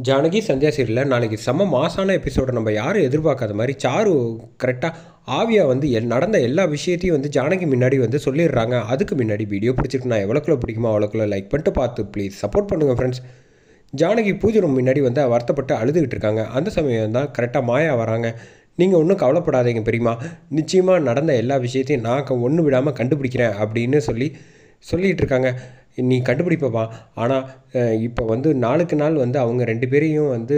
ஜானகி சந்தியா சீரியலில் நாளைக்கு செம்ம மாசான எபிசோடு நம்ம யாரும் எதிர்பார்க்காத மாதிரி சாரு கரெக்டாக ஆவியா வந்து நடந்த எல்லா விஷயத்தையும் வந்து ஜானகி முன்னாடி வந்து சொல்லிடுறாங்க. அதுக்கு முன்னாடி வீடியோ பிடிச்சிருக்கு நான் எவ்வளோக்குள்ள பிடிக்குமோ அவ்வளோக்குள்ள லைக் பண்ணிட்டு பார்த்து ப்ளீஸ் சப்போர்ட் பண்ணுங்கள் ஃப்ரெண்ட்ஸ். ஜானகி பூஜை ரூம் முன்னாடி வந்து வருத்தப்பட்டு அழுதுகிட்டு இருக்காங்க. அந்த சமயம் தான் கரெக்டாக மாயா வராங்க. நீங்கள் ஒன்றும் கவலைப்படாதீங்க பெரியம்மா, நிச்சயமாக நடந்த எல்லா விஷயத்தையும் நான் ஒன்று விடாமல் கண்டுபிடிக்கிறேன் அப்படின்னு சொல்லிகிட்டு இருக்காங்க. நீ கண்டுபிடிப்பப்பா, ஆனால் இப்போ வந்து நாளுக்கு நாள் வந்து அவங்க 2 பேரையும் வந்து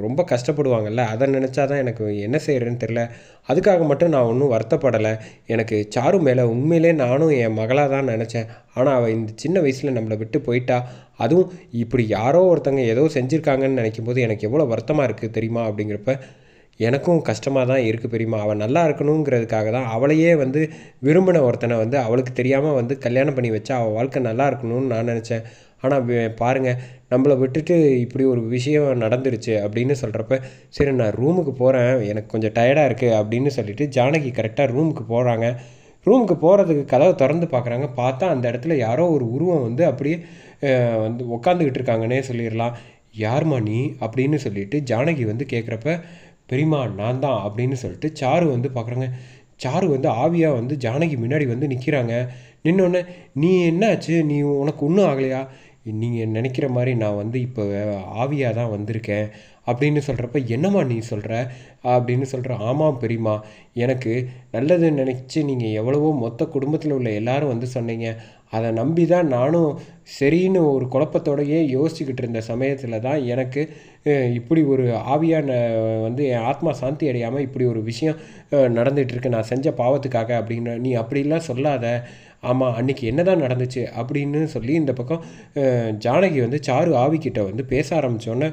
ரொம்ப கஷ்டப்படுவாங்கல்ல, அதை நினச்சா தான் எனக்கு என்ன செய்கிறேன்னு தெரில. அதுக்காக மட்டும் நான் ஒன்றும் வருத்தப்படலை. எனக்கு சாரு மேலே உண்மையிலே நானும் என் மகளாக தான் நினச்சேன். ஆனால் அவள் இந்த சின்ன வயசில் நம்மளை விட்டு போயிட்டா. அதுவும் இப்படி யாரோ ஒருத்தங்க ஏதோ செஞ்சுருக்காங்கன்னு நினைக்கும் போது எனக்கு எவ்வளோ வருத்தமாக இருக்குது தெரியுமா. அப்படிங்கிறப்ப எனக்கும் கஷ்டமாக தான் இருக்குது பெரியம்மா. அவள் நல்லா இருக்கணுங்கிறதுக்காக தான் அவளையே வந்து விரும்பின ஒருத்தனை வந்து அவளுக்கு தெரியாமல் வந்து கல்யாணம் பண்ணி வச்சா அவள் வாழ்க்கை நல்லா இருக்கணும்னு நான் நினச்சேன். ஆனால் பாருங்கள், நம்மளை விட்டுட்டு இப்படி ஒரு விஷயம் நடந்துருச்சு அப்படின்னு சொல்கிறப்ப சரி நான் ரூமுக்கு போகிறேன், எனக்கு கொஞ்சம் டயர்டாக இருக்குது அப்படின்னு சொல்லிட்டு ஜானகி கரெக்டாக ரூமுக்கு போகிறாங்க. ரூமுக்கு போகிறதுக்கு கதவை திறந்து பார்க்குறாங்க. பார்த்தா அந்த இடத்துல யாரோ ஒரு உருவம் வந்து அப்படியே வந்து உக்காந்துக்கிட்டு இருக்காங்கன்னே சொல்லிடலாம். யார்மா நீ அப்படின்னு சொல்லிட்டு ஜானகி வந்து கேட்குறப்ப பெரியம்மா நான் தான் அப்படின்னு சொல்லிட்டு சாரு வந்து பார்க்குறாங்க. சாரு வந்து ஆவியாக வந்து ஜானகி முன்னாடி வந்து நிற்கிறாங்க. நின்னோடனே நீ என்னாச்சு, நீ உனக்கு ஒன்றும் ஆகலையா, நீங்கள் நினைக்கிற மாதிரி நான் வந்து இப்போ ஆவியாக தான் வந்திருக்கேன் அப்படின்னு சொல்கிறப்ப என்னம்மா நீ சொல்கிற அப்படின்னு சொல்கிற. ஆமாம் பெரியம்மா, எனக்கு நல்லது நினச்சி நீங்கள் எவ்வளவோ மொத்த குடும்பத்தில் உள்ள எல்லாரும் வந்து சொன்னீங்க. அதை நம்பி தான் நானும் சரின்னு ஒரு குழப்பத்தோடையே யோசிச்சுக்கிட்டு இருந்த சமயத்தில் தான் எனக்கு இப்படி ஒரு ஆவியான வந்து என் ஆத்மா சாந்தி அடையாமல் இப்படி ஒரு விஷயம் நடந்துகிட்ருக்கு நான் செஞ்ச பாவத்துக்காக அப்படின்னு. நீ அப்படிலாம் சொல்லாத. ஆமாம், அன்றைக்கி என்ன தான் நடந்துச்சு அப்படின்னு சொல்லி இந்த பக்கம் ஜானகி வந்து சாரு ஆவிக்கிட்ட வந்து பேச ஆரம்பித்தோன்னே,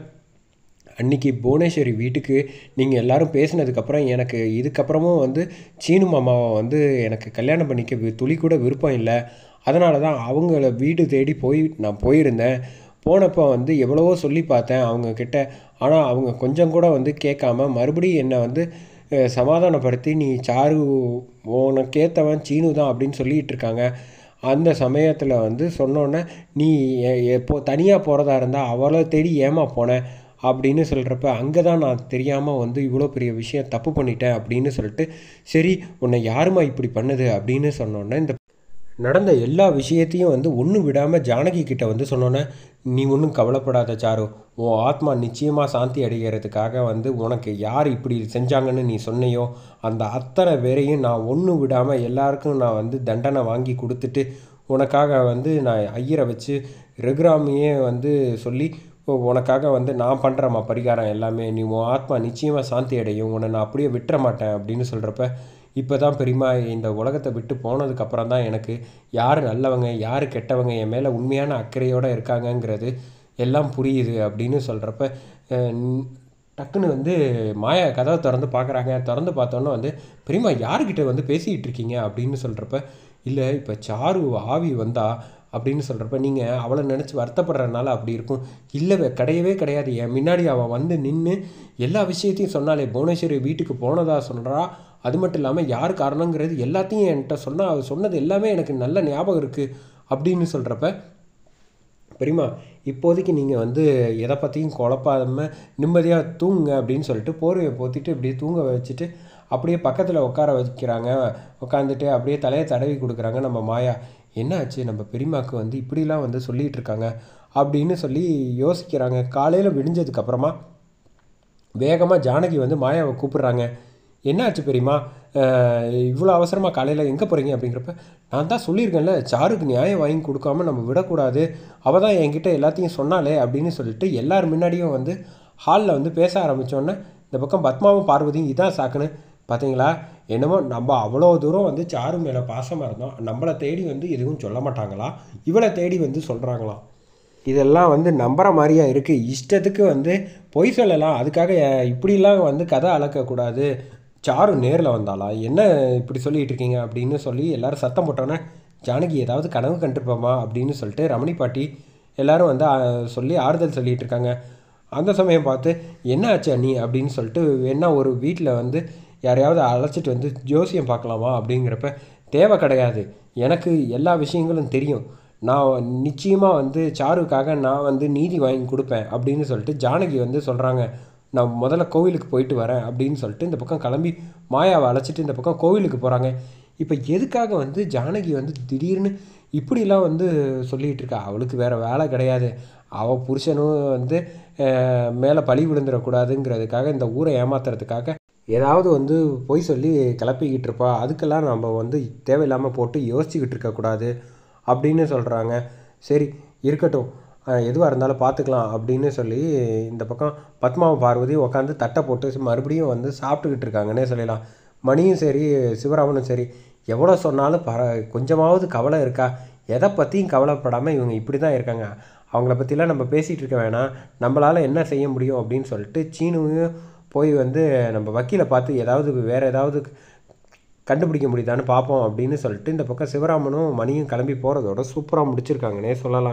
அன்றைக்கி புவனேஸ்வரி வீட்டுக்கு நீங்கள் எல்லோரும் பேசினதுக்கப்புறம் எனக்கு இதுக்கப்புறமும் வந்து சீனு மாமாவை வந்து எனக்கு கல்யாணம் பண்ணிக்க துளி கூட விருப்பம் இல்லை. அதனால தான் அவங்கள வீடு தேடி நான் போயிருந்தேன். போனப்போ வந்து எவ்வளவோ சொல்லி பார்த்தேன் அவங்கக்கிட்ட. ஆனால் அவங்க கொஞ்சம் கூட வந்து கேட்காம மறுபடியும் என்னை வந்து சமாதானப்படுத்தி நீ சாரு உனக்கேற்றவன் சீனு தான் அப்படின்னு சொல்லிகிட்டு இருக்காங்க. அந்த சமயத்தில் வந்து சொன்னோன்னே நீ எப்போ தனியாக போகிறதா இருந்தால் அவளை தேடி ஏமா போனேன் அப்படின்னு சொல்கிறப்ப அங்கே தான் நான் தெரியாமல் வந்து இவ்வளோ பெரிய விஷயம் தப்பு பண்ணிட்டேன் அப்படின்னு சொல்லிட்டு, சரி உன்னை யாருமா இப்படி பண்ணுது அப்படின்னு சொன்னோன்னே இந்த நடந்த எல்லா விஷயத்தையும் வந்து ஒன்றும் விடாமல் ஜானகி கிட்ட வந்து சொன்னோன்னே, நீ ஒன்றும் கவலைப்படாத சாரு, உன் ஆத்மா நிச்சயமாக சாந்தி அடைகிறதுக்காக வந்து உனக்கு யார் இப்படி செஞ்சாங்கன்னு நீ சொன்னையோ அந்த அத்தனை பேரையும் நான் ஒன்றும் விடாமல் எல்லாருக்கும் நான் வந்து தண்டனை வாங்கி கொடுத்துட்டு உனக்காக வந்து நான் ஐயரை வச்சு ரகுராமியே வந்து சொல்லி உனக்காக வந்து நான் பண்ணுறேம்மா பரிகாரம் எல்லாமே. நீ உன் ஆத்மா நிச்சயமாக சாந்தி அடையும், உன்னை நான் அப்படியே விட்டுற மாட்டேன் அப்படின்னு சொல்கிறப்ப இப்போ தான் பெரியம்மா இந்த உலகத்தை விட்டு போனதுக்கப்புறம் தான் எனக்கு யார் நல்லவங்க யார் கெட்டவங்க என் மேலே உண்மையான அக்கறையோடு இருக்காங்கங்கிறது எல்லாம் புரியுது அப்படின்னு சொல்கிறப்ப டக்குன்னு வந்து மாயா கதவை திறந்து பார்க்குறாங்க. திறந்து பார்த்தோன்னே வந்து பெரியம்மா யார்கிட்ட வந்து பேசிக்கிட்டு இருக்கீங்க அப்படின்னு சொல்கிறப்ப, இல்லை இப்போ சாரு ஆவி வந்தா அப்படின்னு சொல்கிறப்ப நீங்கள் அவளை நினச்சி வருத்தப்படுறதுனால அப்படி இருக்கும். இல்லை கிடையவே கிடையாது, என் முன்னாடி அவள் வந்து நின்று எல்லா விஷயத்தையும் சொன்னாலே, புவனேஸ்வரி வீட்டுக்கு போனதா சொல்கிறா. அது மட்டும் இல்லாமல் யார் காரணங்கிறது எல்லாத்தையும் என்கிட்ட சொன்னால் அவள் சொன்னது எல்லாமே எனக்கு நல்ல ஞாபகம் இருக்குது அப்படின்னு சொல்கிறப்ப, பெரியம்மா இப்போதைக்கு நீங்கள் வந்து எதை பற்றியும் குழப்பாமல் நிம்மதியாக தூங்குங்க அப்படின்னு சொல்லிட்டு போர்வையை போத்திட்டு இப்படியே தூங்க வச்சுட்டு அப்படியே பக்கத்தில் உட்கார வைக்கிறாங்க. உட்காந்துட்டு அப்படியே தலையை தடவி கொடுக்குறாங்க நம்ம மாயா. என்ன ஆச்சு, நம்ம பெரியம்மாவுக்கு வந்து இப்படிலாம் வந்து சொல்லிகிட்டு இருக்காங்க அப்படின்னு சொல்லி யோசிக்கிறாங்க. காலையில் விடிஞ்சதுக்கப்புறமா வேகமாக ஜானகி வந்து மாயாவை கூப்பிட்றாங்க. என்ன ஆச்சு பெரியம்மா, இவ்வளோ அவசரமாக காலையில் எங்கே போகிறீங்க அப்படிங்கிறப்ப, நான் தான் சொல்லியிருக்கேன்ல சாருக்கு நியாயம் வாங்கி கொடுக்காம நம்ம விடக்கூடாது, அவள் தான் என்கிட்ட எல்லாத்தையும் சொன்னாலே அப்படின்னு சொல்லிட்டு எல்லார் முன்னாடியும் வந்து ஹாலில் வந்து பேச ஆரம்பித்தோன்னே இந்த பக்கம் பத்மாவும் பார்வதியும் இதான் சாக்குன்னு பார்த்தீங்களா, என்னமோ நம்ம அவ்வளோ தூரம் வந்து சாரு மேலே பாசமாக இருந்தோம், நம்மளை தேடி வந்து எதுவும் சொல்ல மாட்டாங்களா, இவளை தேடி வந்து சொல்கிறாங்களாம். இதெல்லாம் வந்து நம்புகிற மாதிரியா இருக்குது. இஷ்டத்துக்கு வந்து பொய் சொல்லலாம், அதுக்காக இப்படிலாம் வந்து கதை அளக்கக்கூடாது. சாரு நேரில் வந்தாளா, என்ன இப்படி சொல்லிகிட்டு இருக்கீங்க அப்படின்னு சொல்லி எல்லோரும் சத்தம் போட்டோன்னே, ஜானகி ஏதாவது கனவு கண்டிருப்போமா அப்படின்னு சொல்லிட்டு ரமணி பாட்டி எல்லோரும் வந்து சொல்லி ஆறுதல் சொல்லிகிட்டு இருக்காங்க. அந்த சமயம் பார்த்து என்ன ஆச்சு அண்ணி அப்படின்னு சொல்லிட்டு என்ன ஒரு வீட்டில் வந்து யாரையாவது அழைச்சிட்டு வந்து ஜோசியம் பார்க்கலாமா அப்படிங்கிறப்ப, தேவை கிடையாது, எனக்கு எல்லா விஷயங்களும் தெரியும், நான் நிச்சயமாக வந்து சாருக்காக நான் வந்து நீதி வாங்கி கொடுப்பேன் அப்படின்னு சொல்லிட்டு ஜானகி வந்து சொல்கிறாங்க. நான் முதல்ல கோவிலுக்கு போயிட்டு வரேன் அப்படின்னு சொல்லிட்டு இந்த பக்கம் கிளம்பி மாயாவை அழைச்சிட்டு இந்த பக்கம் கோவிலுக்கு போகிறாங்க. இப்போ எதுக்காக வந்து ஜானகி வந்து திடீர்னு இப்படிலாம் வந்து சொல்லிகிட்டு இருக்கா? அவளுக்கு வேறு வேலை கிடையாது. அவள் புருஷனும் வந்து மேலே பழி விழுந்துடக்கூடாதுங்கிறதுக்காக இந்த ஊரை ஏமாத்துறதுக்காக ஏதாவது வந்து பொய் சொல்லி கிளப்பிக்கிட்டு இருப்பா. அதுக்கெல்லாம் நம்ம வந்து தேவையில்லாமல் போட்டு யோசிச்சுக்கிட்டு இருக்கக்கூடாது அப்படின்னு சொல்கிறாங்க. சரி இருக்கட்டும், எதுவாக இருந்தாலும் பார்த்துக்கலாம் அப்படின்னு சொல்லி இந்த பக்கம் பத்மாவும் பார்வதியும் உட்காந்து தட்டை போட்டு மறுபடியும் வந்து சாப்பிட்டுக்கிட்டு இருக்காங்கன்னே சொல்லலாம். மணியும் சரி சிவராமனும் சரி எவ்வளோ சொன்னாலும் கொஞ்சமாவது கவலை இருக்கா? எதை பற்றியும் கவலைப்படாமல் இவங்க இப்படி தான் இருக்காங்க. அவங்கள பற்றிலாம் நம்ம பேசிகிட்டு இருக்க வேணாம், நம்மளால் என்ன செய்ய முடியும் அப்படின்னு சொல்லிட்டு சீனுவையும் போய் வந்து நம்ம வக்கீலை பார்த்து ஏதாவது வேறு ஏதாவது கண்டுபிடிக்க முடியுதான்னு பார்ப்போம் அப்படின்னு சொல்லிட்டு இந்த பக்கம் சிவராமனும் மணியும் கிளம்பி போகிறதோட சூப்பராக முடிச்சிருக்காங்கன்னே சொல்லலாம்.